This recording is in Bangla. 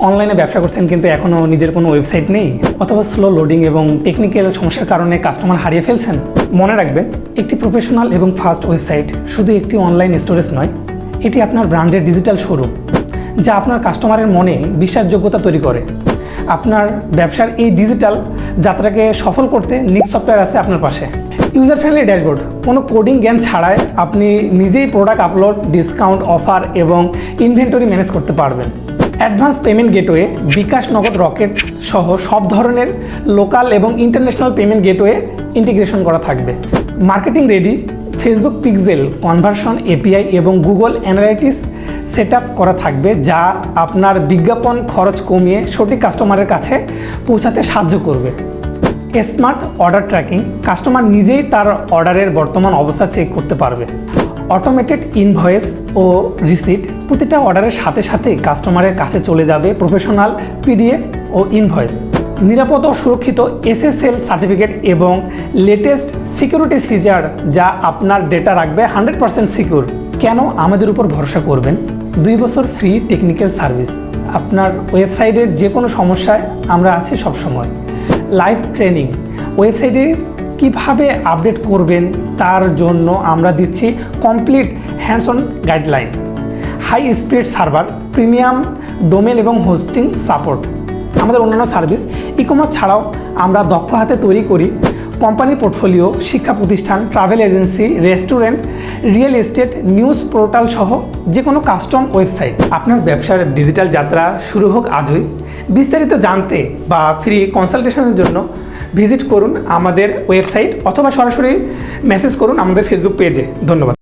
অনলাইনে ব্যবসা করছেন কিন্তু এখনও নিজের কোনো ওয়েবসাইট নেই, অথবা স্লো লোডিং এবং টেকনিক্যাল সমস্যার কারণে কাস্টমার হারিয়ে ফেলছেন? মনে রাখবেন, একটি প্রফেশনাল এবং ফাস্ট ওয়েবসাইট শুধু একটি অনলাইন স্টোরেজ নয়, এটি আপনার ব্র্যান্ডের ডিজিটাল শোরুম, যা আপনার কাস্টমারের মনে বিশ্বাসযোগ্যতা তৈরি করে। আপনার ব্যবসার এই ডিজিটাল যাত্রাকে সফল করতে নিক্স সফটওয়্যার আছে আপনার পাশে। ইউজার ফ্রেন্ডলি ড্যাশবোর্ড, কোনো কোডিং জ্ঞান ছাড়াই আপনি নিজেই প্রোডাক্ট আপলোড, ডিসকাউন্ট, অফার এবং ইনভেন্টরি ম্যানেজ করতে পারবেন। অ্যাডভান্স পেমেন্ট গেটওয়ে, বিকাশ, নগদ, রকেট সহ সব ধরনের লোকাল এবং ইন্টারন্যাশনাল পেমেন্ট গেটওয়ে ইন্টিগ্রেশন করা থাকবে। Marketing ready, Facebook pixel conversion API এবং গুগল অ্যানালাইটিক্স সেট আপ করা থাকবে, যা আপনার বিজ্ঞাপন খরচ কমিয়ে সঠিক কাস্টমারের কাছে পৌঁছাতে সাহায্য করবে। স্মার্ট অর্ডার ট্র্যাকিং, কাস্টমার নিজেই তার অর্ডারের বর্তমান অবস্থা চেক করতে পারবে। অটোমেটেড ইনভয়েস ও রিসিট, প্রতিটা অর্ডারের সাথে সাথে কাস্টমারের কাছে চলে যাবে প্রফেশনাল পিডিএফ ও ইনভয়েস। নিরাপদ ও সুরক্ষিত এসএসএল সার্টিফিকেট এবং লেটেস্ট সিকিউরিটিস ফিচার, যা আপনার ডেটা রাখবে 100% সিকিউর। কেন আমাদের উপর ভরসা করবেন? 2 বছর ফ্রি টেকনিক্যাল সার্ভিস, আপনার ওয়েবসাইটের যে কোনো সমস্যায় আমরা আছি সবসময়। লাইভ ট্রেনিং, ওয়েবসাইটে কিভাবে আপডেট করবেন তার জন্য আমরা দিচ্ছি complete hands on guideline. High speed server, premium domain এবং হোস্টিং সাপোর্ট। আমাদের অন্যান্য সার্ভিস, ই কমার্স ছাড়াও আমরা দক্ষ হাতে তৈরি করি কোম্পানি পোর্টফোলিও, শিক্ষা প্রতিষ্ঠান, travel agency, restaurant, real estate, news portal সহ যে কোনো কাস্টম ওয়েবসাইট। আপনার ব্যবসার ডিজিটাল যাত্রা শুরু হোক আজই। বিস্তারিত জানতে বা ফ্রি কনসালটেশনের জন্য ভিজিট করুন আমাদের ওয়েবসাইট অথবা সরাসরি মেসেজ করুন আমাদের ফেসবুক পেজে। ধন্যবাদ।